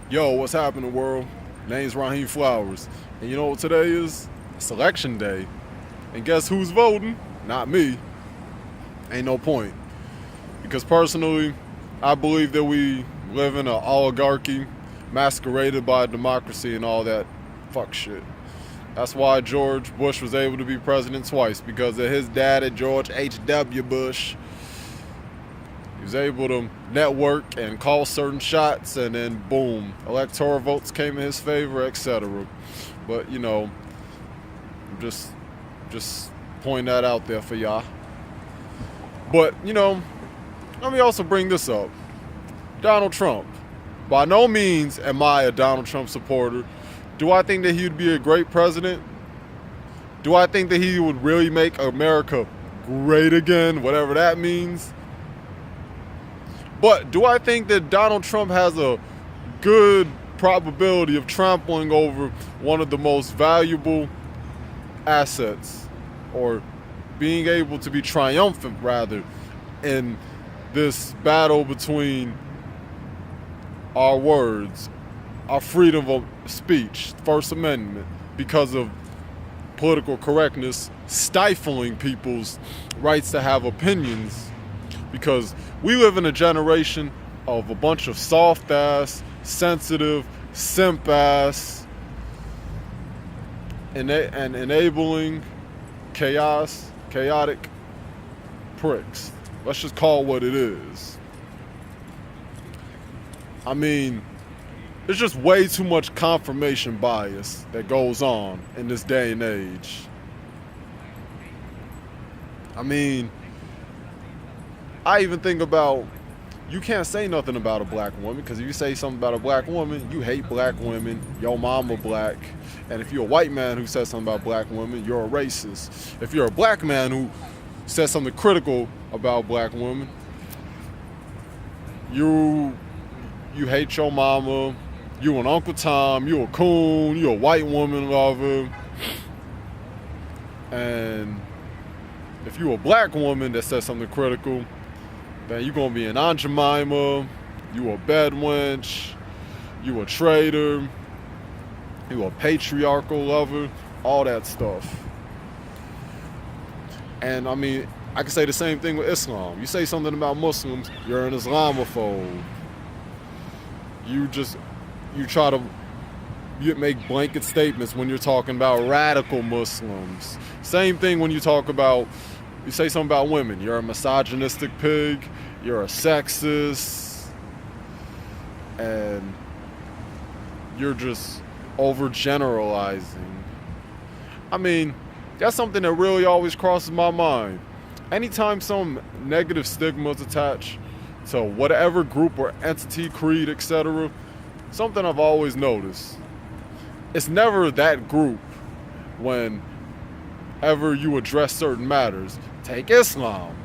Yo, what's happening, world? Name's Raheem Flowers. And you know what today is? It's election day. And guess who's voting? Not me. Ain't no point. Because personally, I believe that we live in an oligarchy masqueraded by democracy and all that fuck shit. That's why George Bush was able to be president twice, because of his daddy, George H.W. Bush. He was able to network and call certain shots, and then boom, electoral votes came in his favor, etc. But just point that out there for y'all. But let me also bring this up. Donald Trump. By no means am I a Donald Trump supporter. Do I think that he would be a great president? Do I think that he would really make America great again, whatever that means? But do I think that Donald Trump has a good probability of trampling over one of the most valuable assets, or being able to be triumphant, rather, in this battle between our words, our freedom of speech, First Amendment, because of political correctness stifling people's rights to have opinions? Because we live in a generation of a bunch of soft-ass, sensitive, simp-ass, and enabling chaotic pricks. Let's just call it what it is. I mean, there's just way too much confirmation bias that goes on in this day and age. I mean, I even think about, you can't say nothing about a black woman, because if you say something about a black woman, you hate black women, your mama black. And if you're a white man who says something about black women, you're a racist. If you're a black man who says something critical about black women, you hate your mama, you an Uncle Tom, you a coon, you a white woman lover. And if you a black woman that says something critical, then you're gonna be an Aunt Jemima, you a bed wench, you a traitor, you a patriarchal lover, all that stuff. And I mean, I can say the same thing with Islam. You say something about Muslims, you're an Islamophobe. You try to make blanket statements when you're talking about radical Muslims. Same thing when you say something about women. You're a misogynistic pig, you're a sexist, and you're just overgeneralizing. I mean, that's something that really always crosses my mind. Anytime some negative stigma is attached to whatever group or entity, creed, etc., something I've always noticed, it's never that group whenever you address certain matters. Take Islam.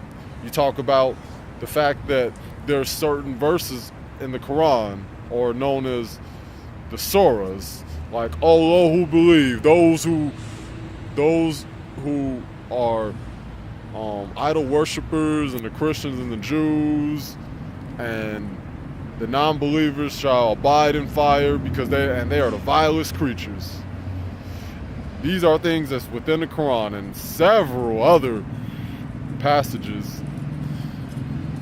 You talk about the fact that there's certain verses in the Quran, or known as the surahs, like all who believe, those who are idol worshippers, and the Christians and the Jews and the non-believers shall abide in fire, because they are the vilest creatures. These are things that's within the Quran and several other passages.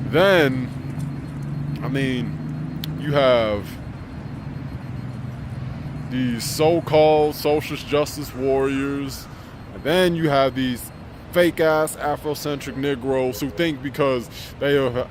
Then, I mean, you have these so-called socialist justice warriors, and then you have these fake-ass Afrocentric Negroes who think because they have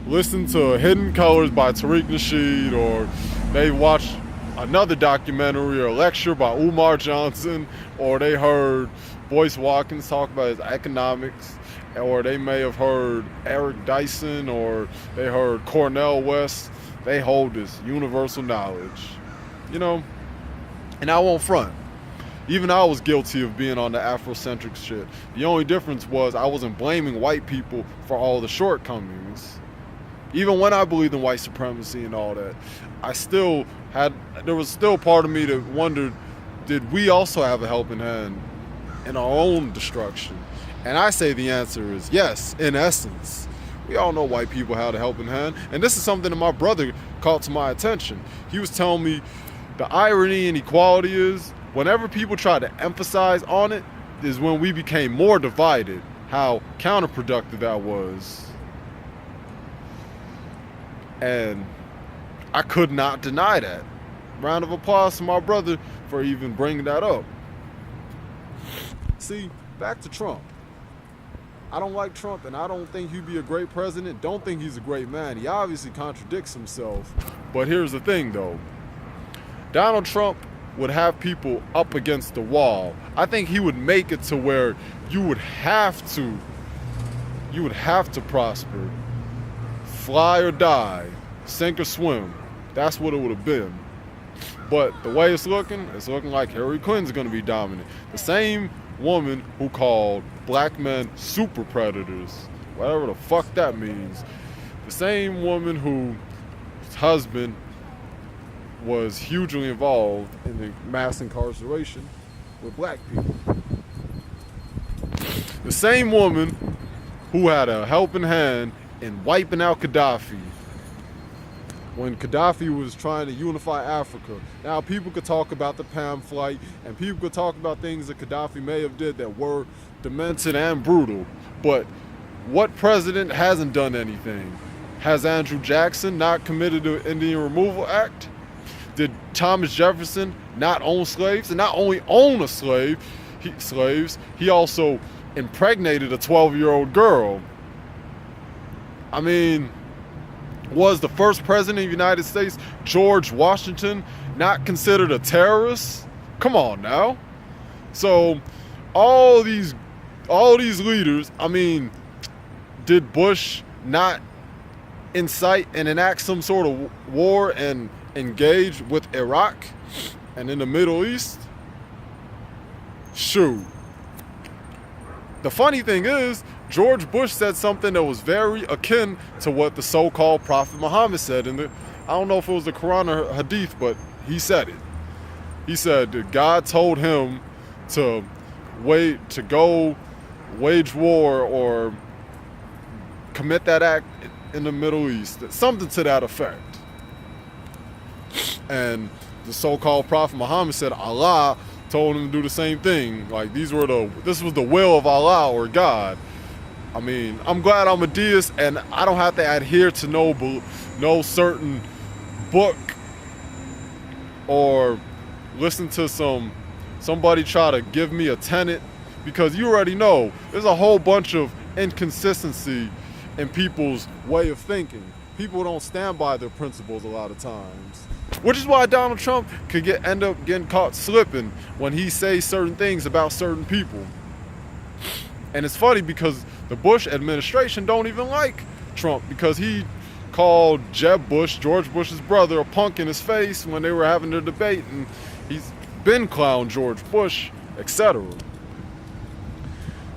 listened to Hidden Colors by Tariq Nasheed, or they watched another documentary or lecture by Umar Johnson, or they heard Boyce Watkins talk about his economics, or they may have heard Eric Dyson, or they heard Cornel West. They hold this universal knowledge, and I won't front. Even I was guilty of being on the Afrocentric shit. The only difference was I wasn't blaming white people for all the shortcomings. Even when I believed in white supremacy and all that, there was still part of me that wondered, did we also have a helping hand in our own destruction? And I say the answer is yes, in essence. We all know white people had a helping hand. And this is something that my brother caught to my attention. He was telling me the irony in equality is whenever people try to emphasize on it is when we became more divided, how counterproductive that was. And I could not deny that. Round of applause to my brother for even bringing that up. See, back to Trump. I don't like Trump, and I don't think he'd be a great president. Don't think he's a great man. He obviously contradicts himself. But here's the thing, though. Donald Trump would have people up against the wall. I think he would make it to where you would have to prosper. Fly or die. Sink or swim. That's what it would have been. But the way it's looking like Hilary Clinton's going to be dominant. The same woman who called black men super predators, whatever the fuck that means. The same woman whose husband was hugely involved in the mass incarceration with black people. The same woman who had a helping hand in wiping out Gaddafi when Gaddafi was trying to unify Africa. Now people could talk about the Pam flight, and people could talk about things that Gaddafi may have did that were demented and brutal. But what president hasn't done anything? Has Andrew Jackson not committed the Indian Removal Act? Did Thomas Jefferson not own slaves? And not only own a slaves, he also impregnated a 12-year-old girl. I mean, was the first president of the United States, George Washington, not considered a terrorist? Come on now. So all these leaders, I mean, did Bush not incite and enact some sort of war and engage with Iraq and in the Middle East? Shoot. The funny thing is, George Bush said something that was very akin to what the so-called Prophet Muhammad said I don't know if it was the Quran or Hadith, but he said it. He said that God told him to go wage war or commit that act in the Middle East. Something to that effect. And the so-called Prophet Muhammad said Allah told him to do the same thing. Like this was the will of Allah or God. I mean, I'm glad I'm a deist and I don't have to adhere to no certain book or listen to somebody try to give me a tenet, because you already know there's a whole bunch of inconsistency in people's way of thinking. People don't stand by their principles a lot of times. Which is why Donald Trump could end up getting caught slipping when he says certain things about certain people. And it's funny because the Bush administration don't even like Trump, because he called Jeb Bush, George Bush's brother, a punk in his face when they were having their debate, and he's been clowned George Bush, etc.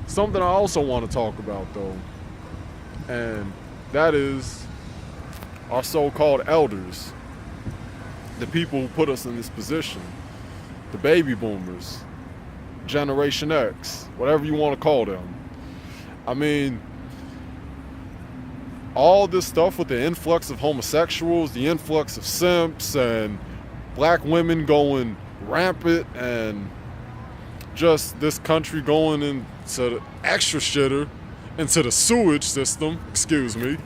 Something I also want to talk about, though, and that is our so-called elders, the people who put us in this position, the baby boomers, Generation X, whatever you want to call them. I mean, all this stuff with the influx of homosexuals, the influx of simps, and black women going rampant, and just this country going into the extra shitter, into the sewage system, excuse me,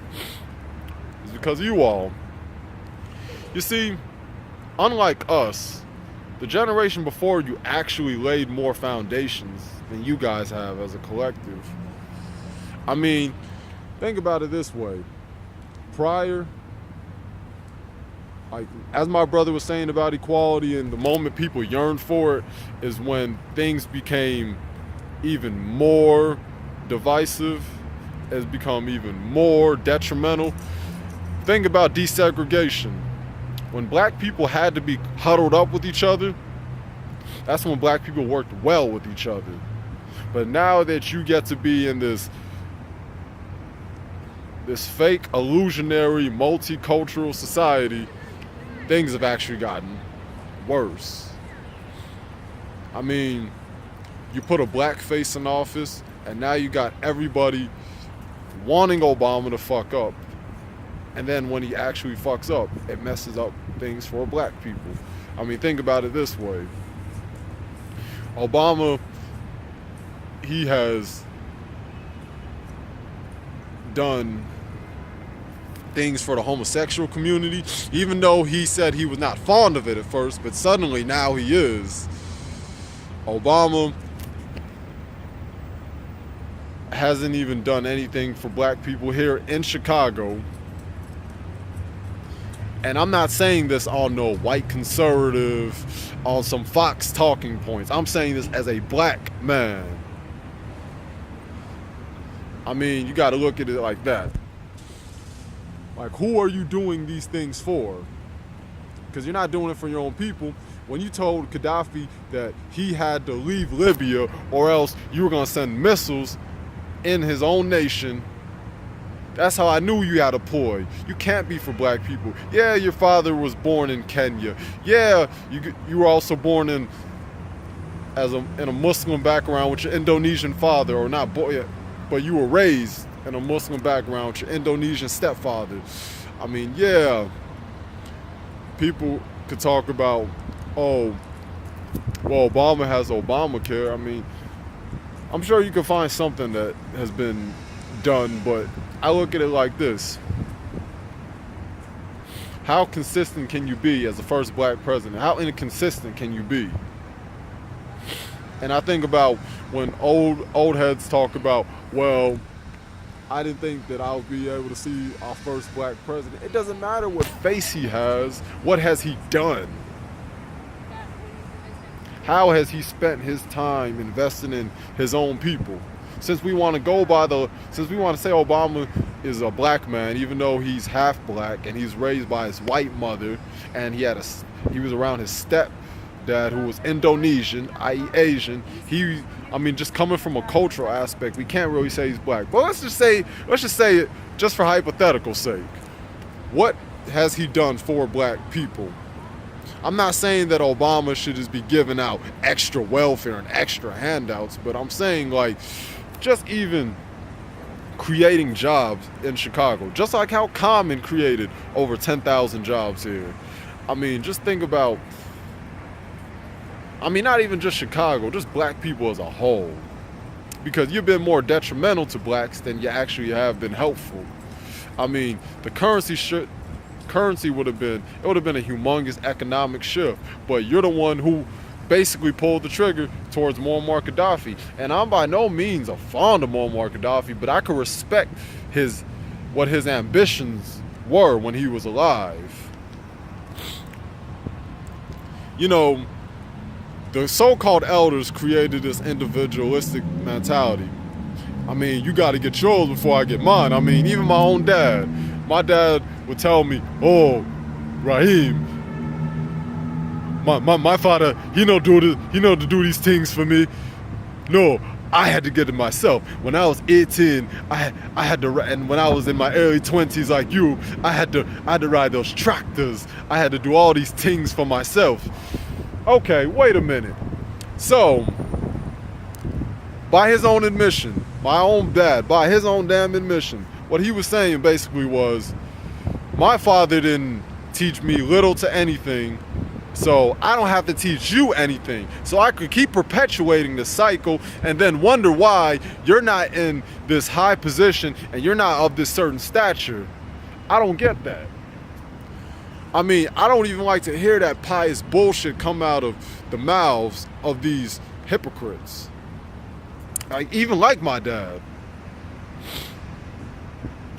is because of you all. You see, unlike us, the generation before you actually laid more foundations than you guys have as a collective. I mean, think about it this way. Prior, like as my brother was saying about equality, and the moment people yearned for it is when things became even more divisive, has become even more detrimental. Think about desegregation. When black people had to be huddled up with each other, that's when black people worked well with each other. But now that you get to be in this fake, illusionary, multicultural society, things have actually gotten worse. I mean, you put a black face in office, and now you got everybody wanting Obama to fuck up. And then when he actually fucks up, it messes up things for black people. I mean, think about it this way. Obama, he has done things for the homosexual community, even though he said he was not fond of it at first, but suddenly now he is. Obama hasn't even done anything for black people here in Chicago. And I'm not saying this on no white conservative, on some Fox talking points. I'm saying this as a black man. I mean, you got to look at it like that. Like, who are you doing these things for? Because you're not doing it for your own people. When you told Gaddafi that he had to leave Libya or else you were going to send missiles in his own nation, that's how I knew you had a ploy. You can't be for black people. Yeah, your father was born in Kenya. Yeah, you were also born in a Muslim background with your Indonesian father, or not, but you were raised in a Muslim background with your Indonesian stepfather. I mean, yeah, people could talk about, oh, well, Obama has Obamacare. I mean, I'm sure you can find something that has been done, but I look at it like this. How consistent can you be as the first black president? How inconsistent can you be? And I think about when old heads talk about, well, I didn't think that I would be able to see our first black president. It doesn't matter what face he has. What has he done? How has he spent his time investing in his own people? Since we want to say Obama is a black man, even though he's half black and he's raised by his white mother, and he was around his stepdad who was Indonesian, i.e. Asian. Just coming from a cultural aspect, we can't really say he's black. But let's just say it just for hypothetical sake. What has he done for black people? I'm not saying that Obama should just be giving out extra welfare and extra handouts, but I'm saying, like, just even creating jobs in Chicago, just like how Common created over 10,000 jobs here. I mean, just think about, not even just Chicago, just black people as a whole. Because you've been more detrimental to blacks than you actually have been helpful. I mean, the currency would have been a humongous economic shift, but you're the one who basically pulled the trigger towards Muammar Gaddafi. And I'm by no means a fond of Muammar Gaddafi, but I could respect what his ambitions were when he was alive. You know, the so-called elders created this individualistic mentality. I mean, you got to get yours before I get mine. I mean, even my own dad. My dad would tell me, oh, Raheem, my father, he know to do these things for me. No, I had to get it myself. When I was 18, I had to, and when I was in my early 20s like you, I had to ride those tractors. I had to do all these things for myself. Okay, wait a minute. So, by his own admission, my own dad, by his own damn admission, what he was saying basically was, my father didn't teach me little to anything, so I don't have to teach you anything. So I could keep perpetuating the cycle and then wonder why you're not in this high position and you're not of this certain stature. I don't get that. I mean, I don't even like to hear that pious bullshit come out of the mouths of these hypocrites. Even like my dad.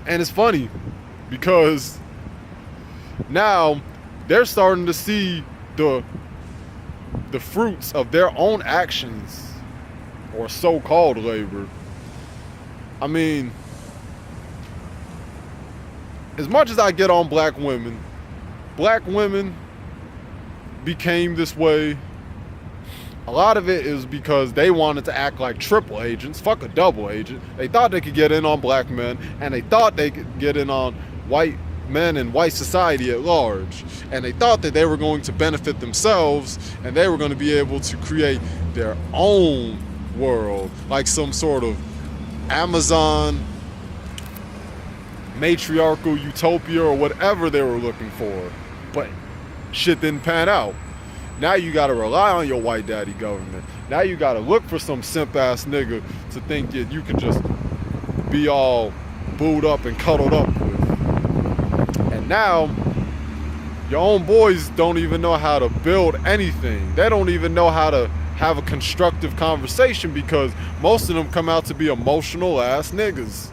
And it's funny because now they're starting to see the fruits of their own actions or so-called labor. I mean, as much as I get on black women became this way. A lot of it is because they wanted to act like triple agents, fuck a double agent. They thought they could get in on black men, and they thought they could get in on white men and white society at large. And they thought that they were going to benefit themselves, and they were going to be able to create their own world, like some sort of Amazon matriarchal utopia or whatever they were looking for. But shit didn't pan out. Now you gotta rely on your white daddy government. Now you gotta look for some simp ass nigga to think that you can just be all booed up and cuddled up with. And now your own boys don't even know how to build anything. They don't even know how to have a constructive conversation because most of them come out to be emotional ass niggas.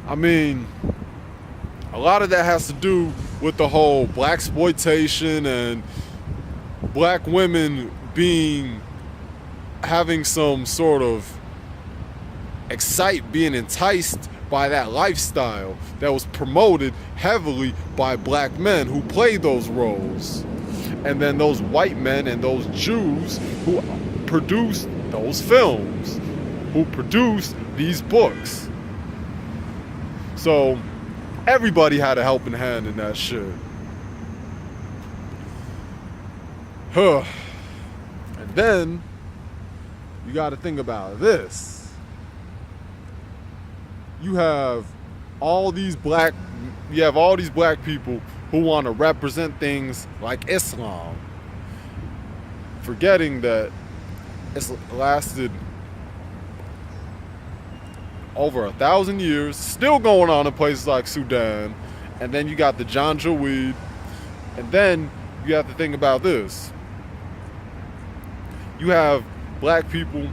I mean, a lot of that has to do with the whole blaxploitation and black women having some sort of being enticed by that lifestyle that was promoted heavily by black men who played those roles. And then those white men and those Jews who produced those films, who produced these books. So everybody had a helping hand in that shit. And then you got to think about this. You have all these black people who want to represent things like Islam, forgetting that it's lasted over 1,000 years, still going on in places like Sudan. And then you got the Janjaweed. And then you have to think about this. You have black people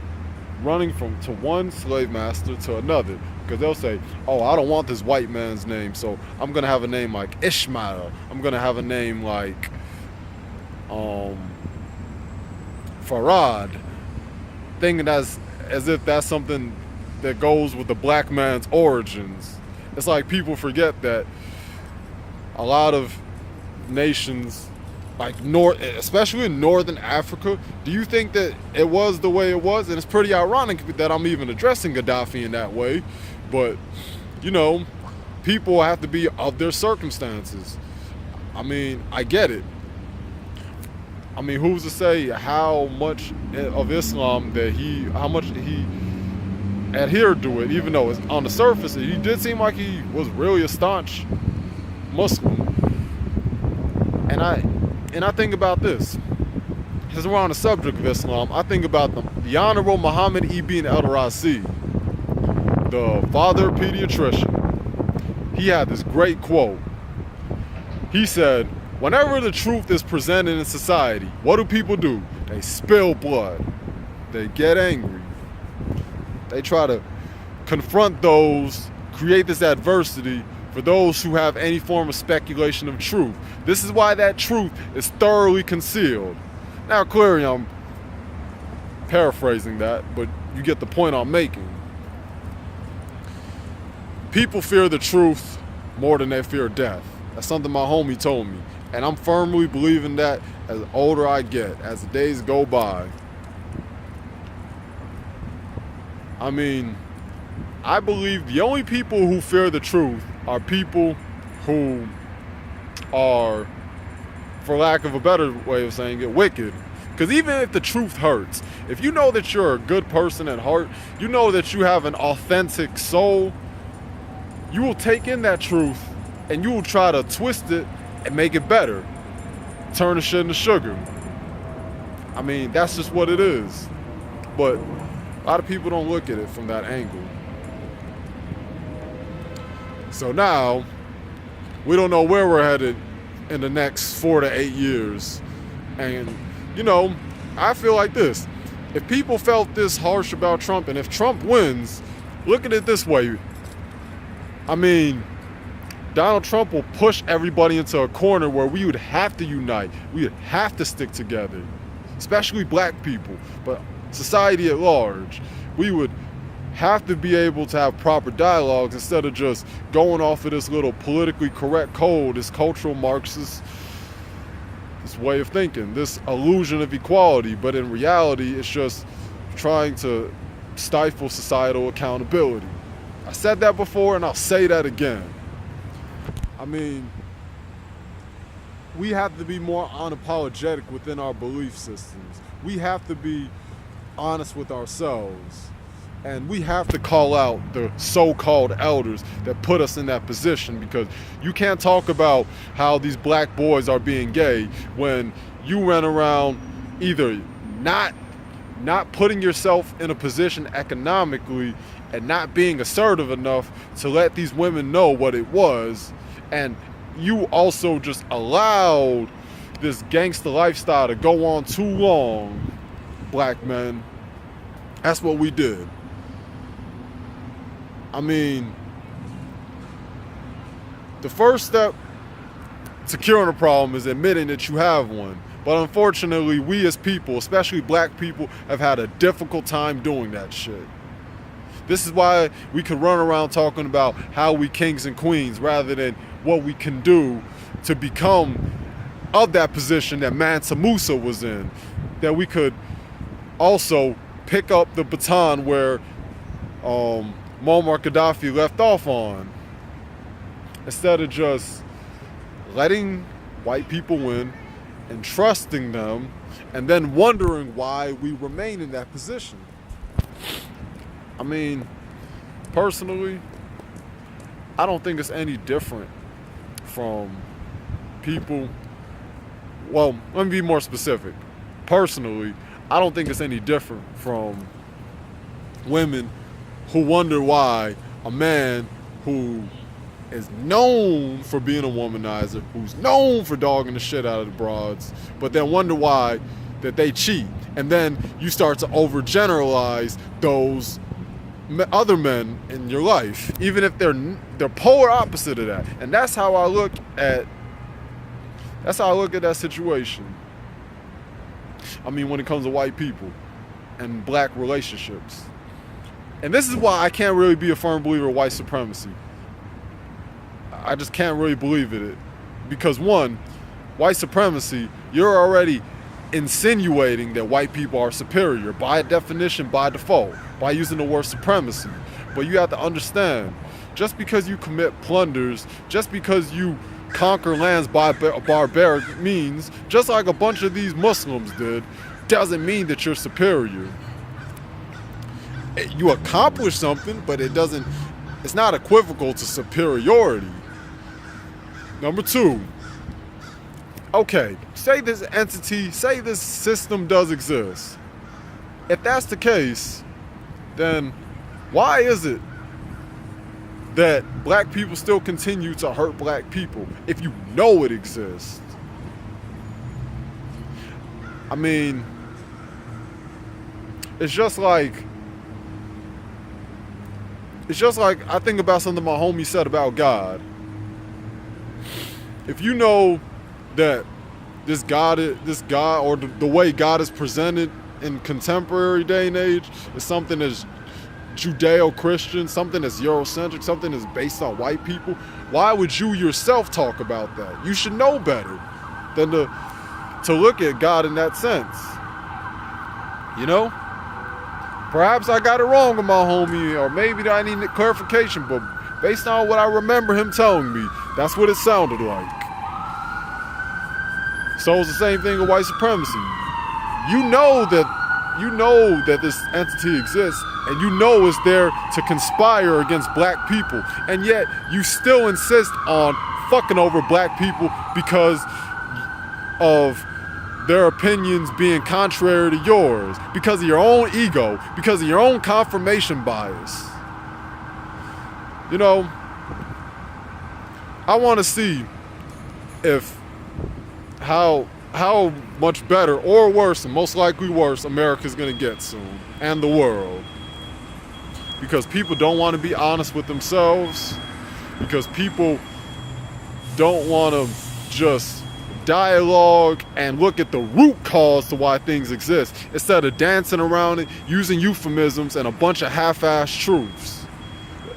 running to one slave master to another. Because they'll say, oh, I don't want this white man's name, so I'm going to have a name like Ishmael. I'm going to have a name like Farad. Thinking as if that's something that goes with the black man's origins. It's like people forget that a lot of nations, like especially in Northern Africa, do you think that it was the way it was? And it's pretty ironic that I'm even addressing Gaddafi in that way. But, you know, people have to be of their circumstances. I mean, I get it. I mean, who's to say how much of Islam how much he adhered to it, even though it's on the surface, he did seem like he was really a staunch Muslim. And I think about this. Because we're on the subject of Islam, I think about the Honorable Muhammad Ibn al-Razi, the father pediatrician. He had this great quote. He said, whenever the truth is presented in society, what do people do? They spill blood. They get angry. They try to confront those, create this adversity for those who have any form of speculation of truth. This is why that truth is thoroughly concealed. Now, clearly, I'm paraphrasing that, but you get the point I'm making. People fear the truth more than they fear death. That's something my homie told me. And I'm firmly believing that as older I get, as the days go by. I mean, I believe the only people who fear the truth are people who are, for lack of a better way of saying it, wicked. Because even if the truth hurts, if you know that you're a good person at heart, you know that you have an authentic soul, you will take in that truth and you will try to twist it and make it better. Turn the shit into sugar. I mean, that's just what it is. But a lot of people don't look at it from that angle. So now, we don't know where we're headed in the next 4 to 8 years. And, you know, I feel like this. If people felt this harsh about Trump, and if Trump wins, look at it this way. I mean, Donald Trump will push everybody into a corner where we would have to unite. We would have to stick together, especially black people, but society at large. We would have to be able to have proper dialogues instead of just going off of this little politically correct code, this cultural Marxist this way of thinking, this illusion of equality. But in reality, it's just trying to stifle societal accountability. I said that before and I'll say that again. I mean, we have to be more unapologetic within our belief systems. We have to be honest with ourselves. And we have to call out the so-called elders that put us in that position, because you can't talk about how these black boys are being gay when you run around either not putting yourself in a position economically and not being assertive enough to let these women know what it was, and you also just allowed this gangster lifestyle to go on too long, black men. That's what we did. I mean, the first step to curing a problem is admitting that you have one. But unfortunately, we as people, especially black people, have had a difficult time doing that shit. This is why we could run around talking about how we kings and queens rather than what we can do to become of that position that Mansa Musa was in. That we could also pick up the baton where Muammar Gaddafi left off on, instead of just letting white people win and trusting them and then wondering why we remain in that position. I mean, personally, I don't think it's any different from people. Well, let me be more specific. Personally, I don't think it's any different from women who wonder why a man who is known for being a womanizer, who's known for dogging the shit out of the broads, but then wonder why that they cheat. And then you start to overgeneralize those other men in your life, even if they're polar opposite of that. And that's how I look at that situation. I mean, when it comes to white people and black relationships. And this is why I can't really be a firm believer of white supremacy. I just can't really believe in it. Because one, white supremacy, you're already insinuating that white people are superior by definition, by default, by using the word supremacy. But you have to understand, just because you commit plunders, just because you conquer lands by barbaric means, just like a bunch of these Muslims did, doesn't mean that you're superior. You accomplish something, but it's not equivocal to superiority. Number two, okay, say this system does exist. If that's the case, then why is it that black people still continue to hurt black people if you know it exists? I mean, it's just like I think about something my homie said about God. If you know that this God, or the way God is presented in contemporary day and age is something that's Judeo-Christian, something that's Eurocentric, something that's based on white people, why would you yourself talk about that? You should know better than to look at God in that sense. You know? Perhaps I got it wrong with my homie, or maybe I need clarification, but based on what I remember him telling me, that's what it sounded like. So it's the same thing with white supremacy. You know that this entity exists, and you know it's there to conspire against black people, and yet you still insist on fucking over black people because of their opinions being contrary to yours, because of your own ego, because of your own confirmation bias. You know, I want to see how much better or worse, and most likely worse, America's going to get soon, and the world. Because people don't want to be honest with themselves, because people don't want to just dialogue and look at the root cause to why things exist, instead of dancing around it, using euphemisms and a bunch of half-assed truths.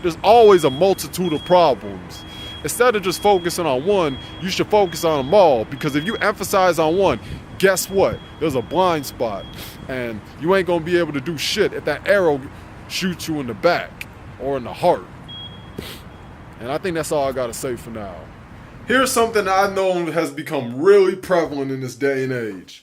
There's always a multitude of problems. Instead of just focusing on one, you should focus on them all, because if you emphasize on one, guess what? There's a blind spot, and you ain't gonna be able to do shit if that arrow shoots you in the back or in the heart. And I think that's all I gotta say for now. Here's something I know has become really prevalent in this day and age,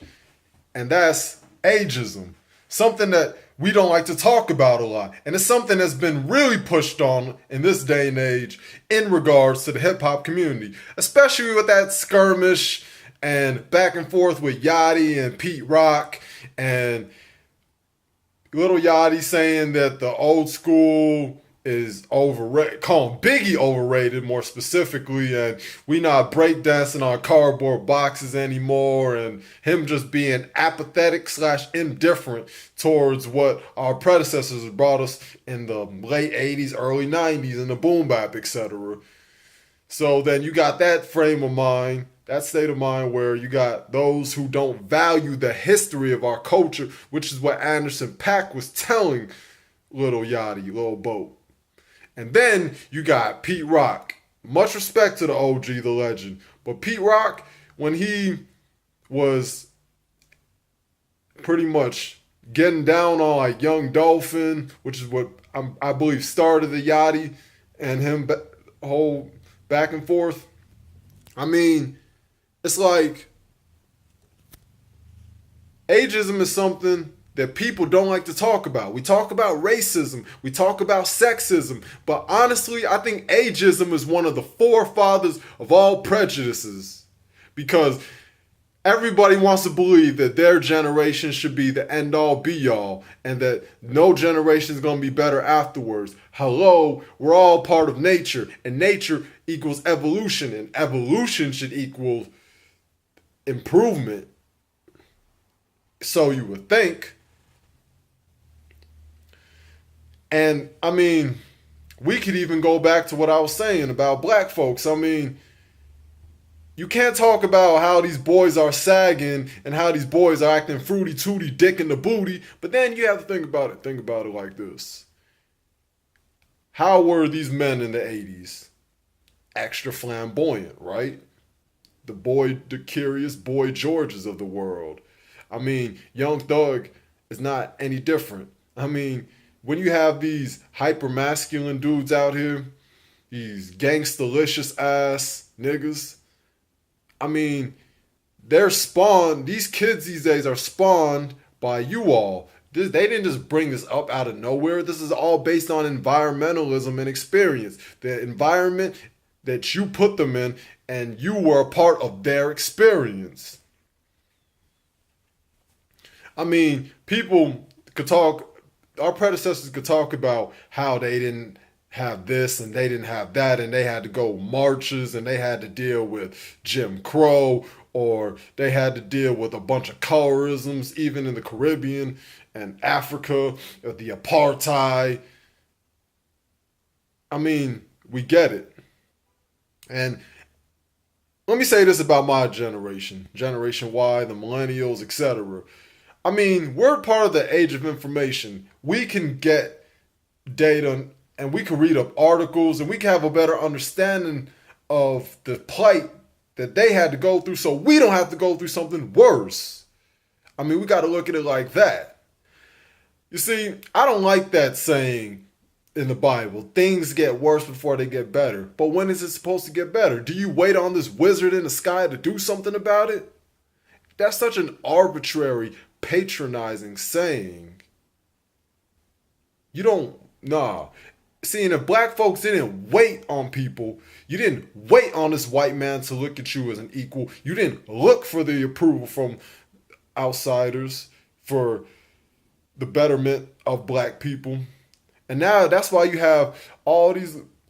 and that's ageism. Something that we don't like to talk about a lot. And it's something that's been really pushed on in this day and age in regards to the hip hop community, especially with that skirmish and back and forth with Yachty and Pete Rock, and Little Yachty saying that the old school is overrated, calling Biggie overrated more specifically, and we not breakdancing on cardboard boxes anymore, and him just being apathetic / indifferent towards what our predecessors brought us in the late 80s, early 90s, in the boom bap, etc. So then you got that frame of mind, that state of mind, where you got those who don't value the history of our culture, which is what Anderson .Paak was telling Little Yachty, Lil Boat. And then you got Pete Rock. Much respect to the OG, the legend. But Pete Rock, when he was pretty much getting down on like Young Dolphin, which is what I believe started the Yachty and him whole back and forth. I mean, it's like ageism is something that people don't like to talk about. We talk about racism, we talk about sexism, but honestly, I think ageism is one of the forefathers of all prejudices, because everybody wants to believe that their generation should be the end all be all and that no generation is going to be better afterwards. Hello, we're all part of nature, and nature equals evolution, and evolution should equal improvement. So you would think. And I mean, we could even go back to what I was saying about black folks. I mean, you can't talk about how these boys are sagging and how these boys are acting fruity tooty, dick in the booty, but then you have to think about it. Think about it like this. How were these men in the 80s? Extra flamboyant, right? The curious Boy Georges of the world. I mean, Young Thug is not any different. I mean, when you have these hyper masculine dudes out here, these gangsta-licious ass niggas, I mean, they're spawned, these kids these days are spawned by you all. They didn't just bring this up out of nowhere. This is all based on environmentalism and experience. The environment that you put them in, and you were a part of their experience. I mean, people could talk, our predecessors could talk about how they didn't have this and they didn't have that, and they had to go marches, and they had to deal with Jim Crow, or they had to deal with a bunch of colorisms, even in the Caribbean and Africa, the apartheid. I mean, we get it. And let me say this about my generation, Generation Y, the millennials, etc. I mean, we're part of the age of information. We can get data, and we can read up articles, and we can have a better understanding of the plight that they had to go through, so we don't have to go through something worse. I mean, we got to look at it like that. You see, I don't like that saying in the Bible, things get worse before they get better. But when is it supposed to get better? Do you wait on this wizard in the sky to do something about it? That's such an arbitrary, patronizing saying. You don't, nah. See, and if black folks didn't wait on people, you didn't wait on this white man to look at you as an equal, you didn't look for the approval from outsiders for the betterment of black people. And now that's why you have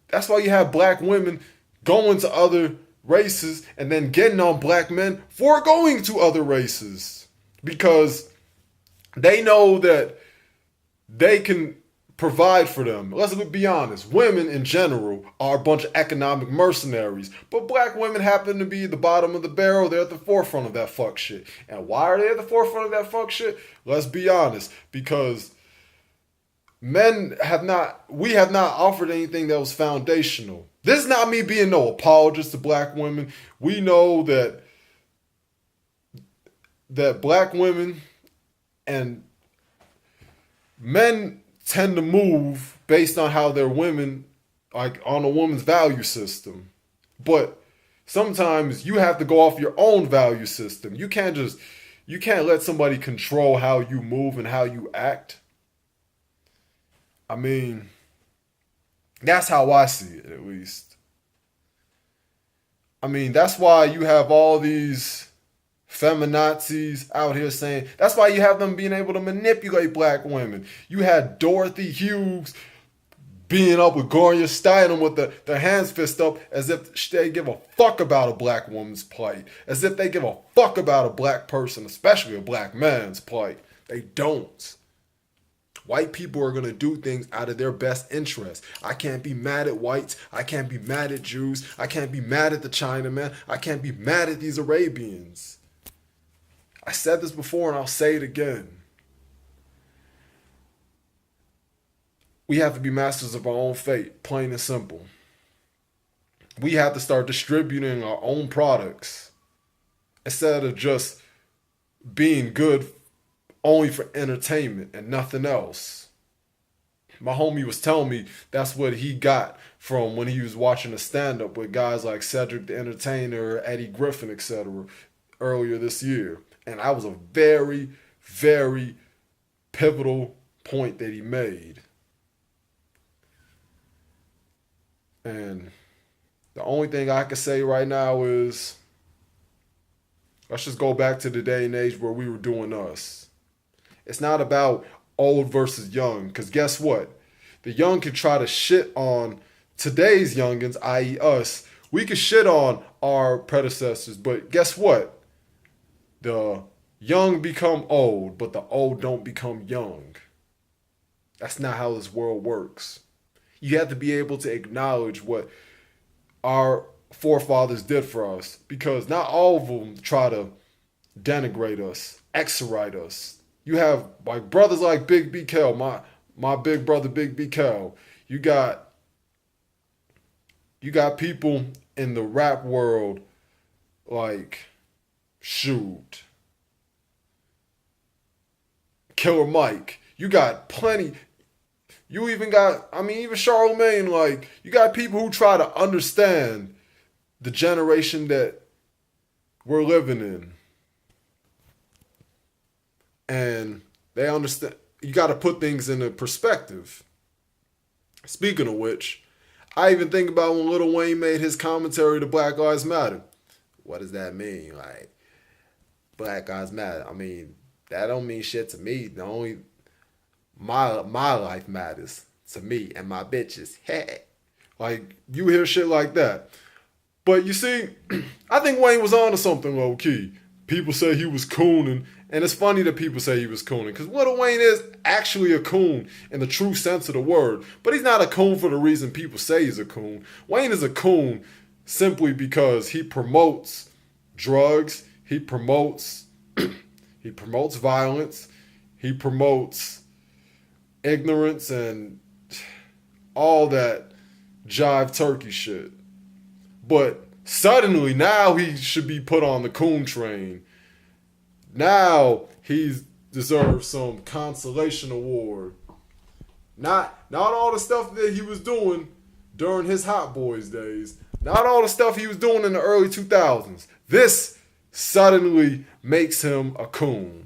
that's why you have black women going to other races and then getting on black men for going to other races. Because they know that they can provide for them. Let's be honest. Women in general are a bunch of economic mercenaries. But black women happen to be the bottom of the barrel. They're at the forefront of that fuck shit. And why are they at the forefront of that fuck shit? Let's be honest. Because we have not offered anything that was foundational. This is not me being no apologist to black women. We know that black women and men tend to move based on how they're women, like on a woman's value system. But sometimes you have to go off your own value system. You can't let somebody control how you move and how you act. I mean, that's how I see it, at least. I mean, that's why you have all these feminazis out here saying, that's why you have them being able to manipulate black women. You had Dorothy Hughes being up with Gloria Steinem with their hands fist up as if they give a fuck about a black woman's plight. As if they give a fuck about a black person, especially a black man's plight. They don't. White people are going to do things out of their best interest. I can't be mad at whites. I can't be mad at Jews. I can't be mad at the Chinaman. I can't be mad at these Arabians. I said this before and I'll say it again. We have to be masters of our own fate, plain and simple. We have to start distributing our own products instead of just being good only for entertainment and nothing else. My homie was telling me that's what he got from when he was watching a stand-up with guys like Cedric the Entertainer, Eddie Griffin, etc. earlier this year. And that was a very, very pivotal point that he made. And the only thing I can say right now is, let's just go back to the day and age where we were doing us. It's not about old versus young, because guess what? The young can try to shit on today's youngins, i.e. us. We can shit on our predecessors, but guess what? The young become old, but the old don't become young. That's not how this world works. You have to be able to acknowledge what our forefathers did for us, because not all of them try to denigrate us, exorite us. You have like brothers like Big B. Kel, my big brother Big B. Kel. You got people in the rap world like shoot, Killer Mike. You got plenty. You even got, even Charlemagne, like, you got people who try to understand the generation that we're living in. And they understand, you got to put things into perspective. Speaking of which, I even think about when Lil Wayne made his commentary to Black Lives Matter. What does that mean? Like, Black Lives Matter. That don't mean shit to me. The only... My life matters to me and my bitches. Hey. Like, you hear shit like that. But you see, I think Wayne was on to something low key. People say he was cooning, and it's funny that people say he was cooning, because Lil Wayne is actually a coon in the true sense of the word. But he's not a coon for the reason people say he's a coon. Wayne is a coon simply because he promotes drugs, he promotes violence, he promotes ignorance and all that jive turkey shit. But suddenly now he should be put on the coon train. Now he deserves some consolation award. Not all the stuff that he was doing during his Hot Boys days. Not all the stuff he was doing in the early 2000s. This suddenly makes him a coon.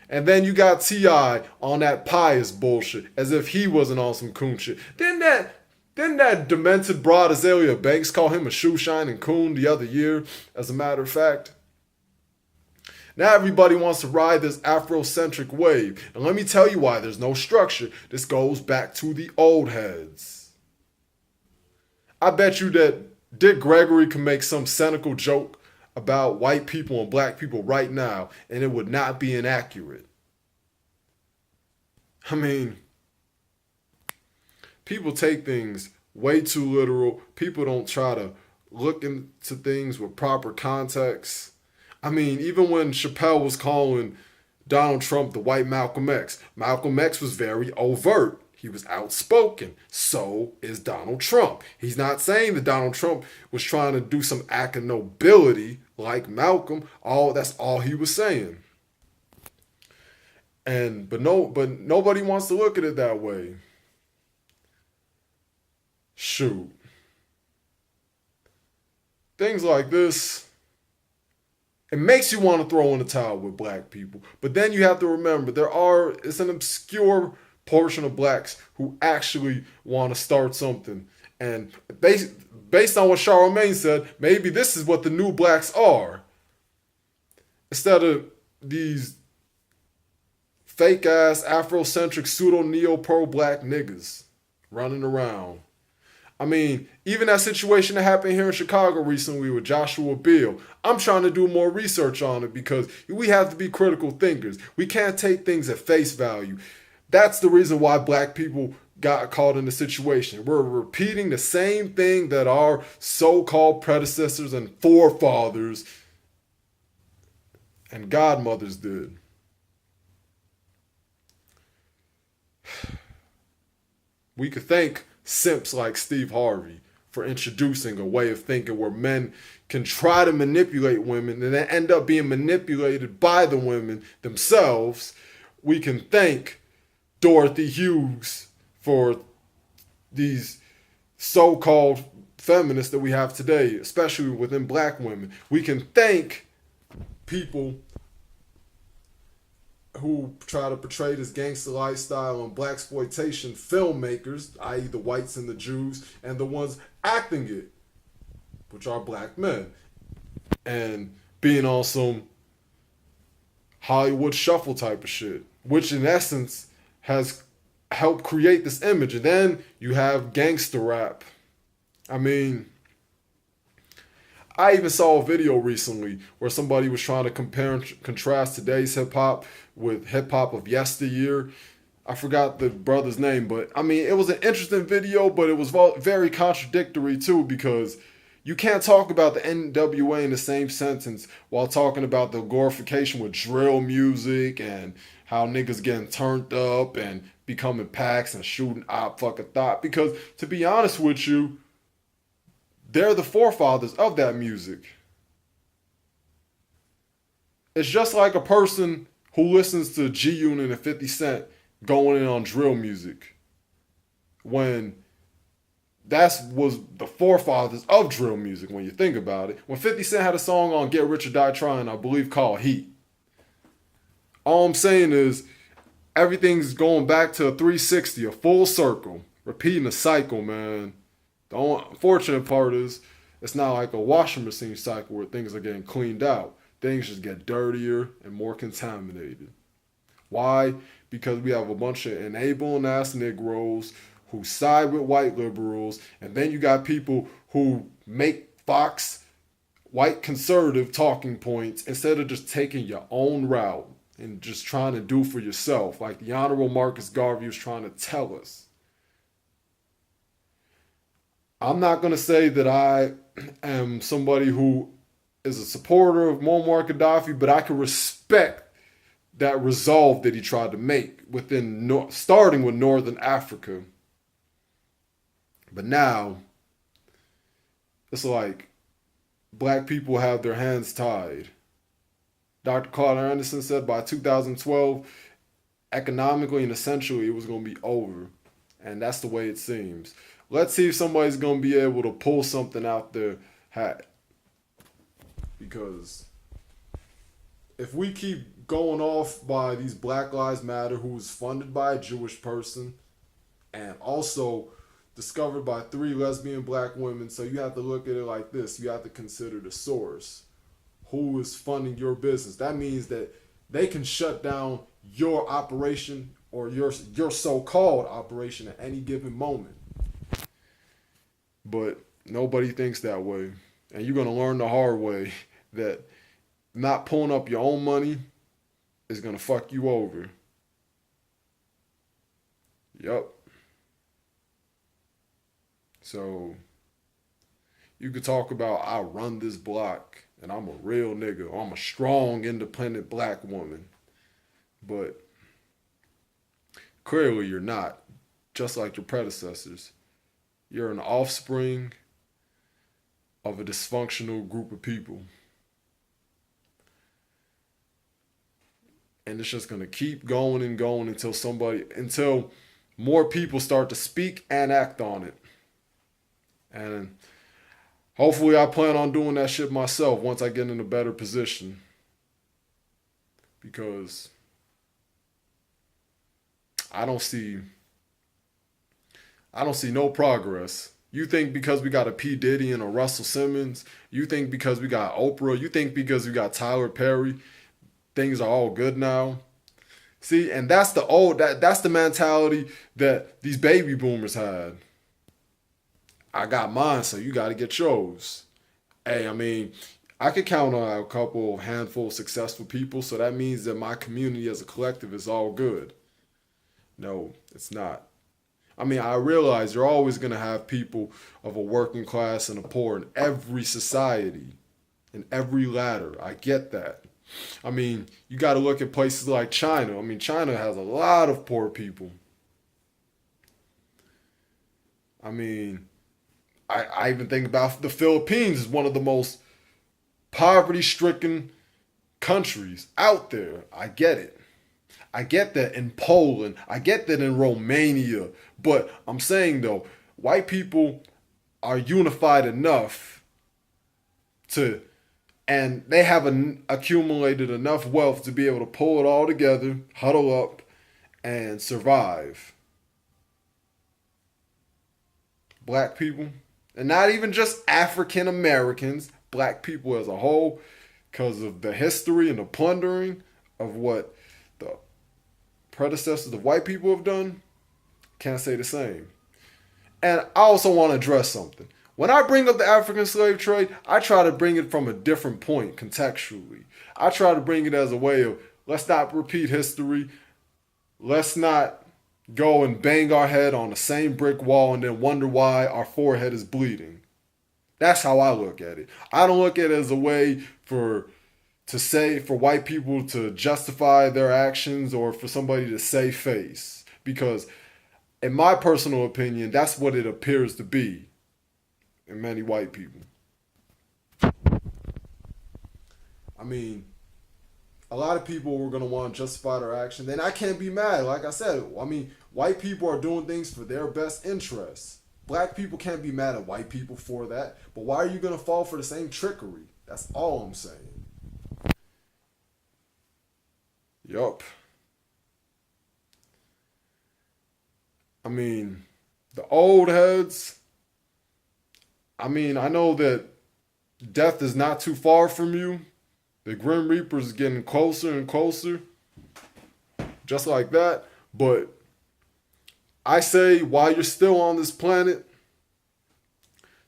And then you got T.I. on that pious bullshit, as if he wasn't on some coon shit. Didn't that demented broad Azalea Banks call him a shoe-shining coon the other year, as a matter of fact? Now everybody wants to ride this Afrocentric wave. And let me tell you why there's no structure. This goes back to the old heads. I bet you that Dick Gregory can make some cynical joke about white people and black people right now, and it would not be inaccurate. People take things way too literal. People don't try to look into things with proper context. Even when Chappelle was calling Donald Trump the white Malcolm X was very overt. He was outspoken. So is Donald Trump. He's not saying that Donald Trump was trying to do some act of nobility like Malcolm. That's all he was saying. But nobody wants to look at it that way. Shoot. Things like this, it makes you want to throw in the towel with black people. But then you have to remember, it's an obscure portion of blacks who actually want to start something. And based on what Charlemagne said, maybe this is what the new blacks are. Instead of these fake ass Afrocentric pseudo neo pro black niggas running around. I mean, even that situation that happened here in Chicago recently with Joshua Bill, I'm trying to do more research on it because we have to be critical thinkers. We can't take things at face value. That's the reason why black people got caught in the situation. We're repeating the same thing that our so-called predecessors and forefathers and godmothers did. We could thank simps like Steve Harvey for introducing a way of thinking where men can try to manipulate women and then end up being manipulated by the women themselves. We can thank Dorothy Hughes for these so-called feminists that we have today, especially within black women. We can thank people who try to portray this gangster lifestyle and blaxploitation filmmakers, i.e. the whites and the Jews, and the ones acting it, which are black men, and being on some Hollywood shuffle type of shit, which in essence has helped create this image. And then you have gangster rap. I mean, I even saw a video recently where somebody was trying to compare and contrast today's hip-hop with hip-hop of yesteryear. I forgot the brother's name, but I mean, it was an interesting video, but it was very contradictory too, because you can't talk about the NWA in the same sentence while talking about the glorification with drill music and how niggas getting turned up and becoming packs and shooting op fucking thought. Because to be honest with you, they're the forefathers of that music. It's just like a person who listens to G-Unit and 50 Cent going in on drill music, when that was the forefathers of drill music when you think about it. When 50 Cent had a song on Get Rich or Die Trying, I believe called Heat. All I'm saying is everything's going back to a 360, a full circle, repeating a cycle, man. The unfortunate part is it's not like a washing machine cycle where things are getting cleaned out. Things just get dirtier and more contaminated. Why? Because we have a bunch of enabling ass Negroes who side with white liberals, and then you got people who make Fox white conservative talking points instead of just taking your own route and just trying to do for yourself, like the Honorable Marcus Garvey was trying to tell us. I'm not going to say that I am somebody who is a supporter of Muammar Gaddafi, but I can respect that resolve that he tried to make within starting with Northern Africa. But now, it's like black people have their hands tied. Dr. Carter Anderson said by 2012, economically and essentially, it was going to be over. And that's the way it seems. Let's see if somebody's going to be able to pull something out their hat. Because if we keep going off by these Black Lives Matter, who's funded by a Jewish person and also discovered by 3 lesbian black women, so you have to look at it like this. You have to consider the source. Who is funding your business? That means that they can shut down your operation or your so-called operation at any given moment. But nobody thinks that way. And you're going to learn the hard way that not pulling up your own money is going to fuck you over. Yep. So you could talk about, I run this block and I'm a real nigga, or I'm a strong, independent black woman. But clearly you're not, just like your predecessors. You're an offspring of a dysfunctional group of people. And it's just going to keep going and going until more people start to speak and act on it. And hopefully I plan on doing that shit myself once I get in a better position. Because I don't see I don't see no progress. You think because we got a P. Diddy and a Russell Simmons, you think because we got Oprah, you think because we got Tyler Perry, things are all good now. See, and that's the mentality that these baby boomers had. I got mine, so you got to get yours. Hey, I mean, I could count on a couple of handful of successful people, so that means that my community as a collective is all good. No, it's not. I mean, I realize you're always going to have people of a working class and a poor in every society, in every ladder. I get that. I mean, you got to look at places like China. I mean, China has a lot of poor people. I mean, I even think about the Philippines is one of the most poverty stricken countries out there. I get it. I get that in Poland. I get that in Romania. But I'm saying though, white people are unified enough to, and they have accumulated enough wealth to be able to pull it all together, huddle up, and survive. Black people, and not even just African Americans, black people as a whole, because of the history and the plundering of what the predecessors of white people have done, can't say the same. And I also want to address something. When I bring up the African slave trade, I try to bring it from a different point contextually. I try to bring it as a way of let's not repeat history. Let's not go and bang our head on the same brick wall and then wonder why our forehead is bleeding. That's how I look at it. I don't look at it as a way for white people to justify their actions or for somebody to save face. Because in my personal opinion, that's what it appears to be in many white people. I mean, a lot of people were going to want to justify their action. Then I can't be mad. Like I said, I mean, white people are doing things for their best interests. Black people can't be mad at white people for that. But why are you going to fall for the same trickery? That's all I'm saying. Yup. I mean, the old heads, I mean, I know that death is not too far from you. The Grim Reaper is getting closer and closer. Just like that. But I say, while you're still on this planet,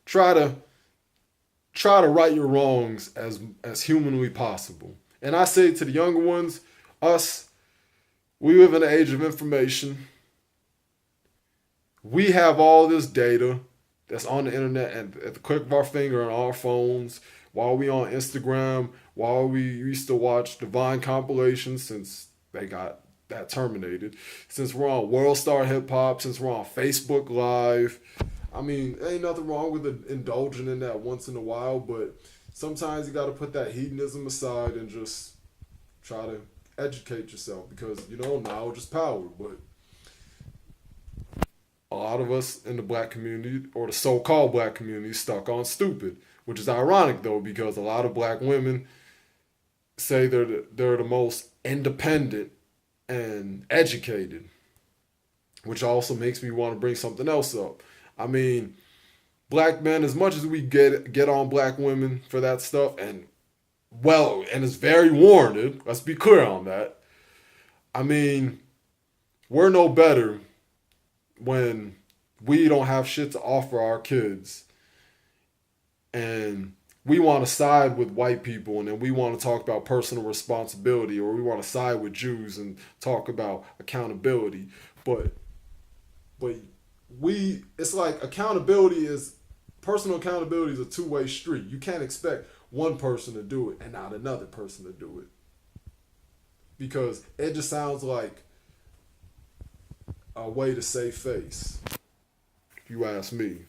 try to right your wrongs as humanly possible. And I say to the younger ones, us, we live in an age of information. We have all this data that's on the internet and at the click of our finger on our phones. While we on Instagram, while we used to watch Divine compilations since they got that terminated, since we're on World Star Hip Hop, since we're on Facebook Live. I mean, ain't nothing wrong with indulging in that once in a while, but sometimes you got to put that hedonism aside and just try to educate yourself because, knowledge is power. But a lot of us in the black community, or the so-called black community, stuck on stupid, which is ironic though, because a lot of black women say they're the most independent and educated, which also makes me want to bring something else up. I mean, black men, as much as we get on black women for that stuff, and it's very warranted, let's be clear on that. I mean, we're no better when we don't have shit to offer our kids and we want to side with white people and then we want to talk about personal responsibility, or we want to side with Jews and talk about accountability. But it's like personal accountability is a two-way street. You can't expect one person to do it and not another person to do it, because it just sounds like a way to save face, if you ask me.